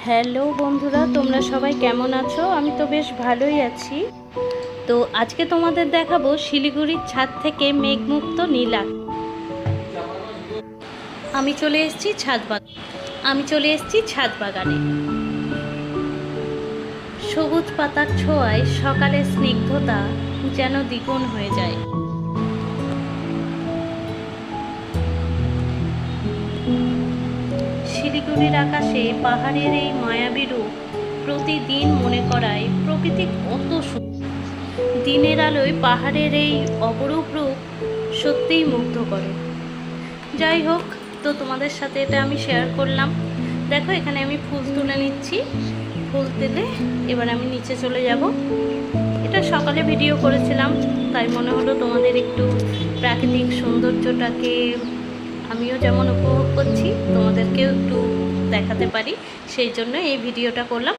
Hello বন্ধুরা, তোমরা সবাই কেমন আছো? আমি তো বেশ ভালোই আছি। তো আজকে তোমাদের দেখাবো শিলিগুড়ির ছাদ থেকে মেঘমুক্ত নীল আকাশ। আমি চলে এসেছি ছাদ বাগানে। সবুজ পাতার ছোঁয়ায় সকালের স্নিগ্ধতা যেন দ্বিগুণ হয়ে যায়। শিলিগুড়ির আকাশে পাহাড়ের এই মায়াবী রূপ প্রতিদিন মনে করায় প্রকৃতি কত সুন্দর। দিনের আলোয় পাহাড়ের এই অপরূপ রূপ সত্যিই মুগ্ধ করে। যাই হোক, তো তোমাদের সাথে এটা আমি শেয়ার করলাম। দেখো, এখানে আমি ফুল তুলে নিচ্ছি। ফুল তুলে এবার আমি নিচে চলে যাব। এটা সকালে ভিডিও করেছিলাম, তাই মনে হলো তোমাদের একটু প্রাকৃতিক সৌন্দর্যটাকে আমিও যেমন উপভোগ করছি তোমাদেরকেও একটু দেখাতে পারি, সেই জন্য এই ভিডিওটা করলাম।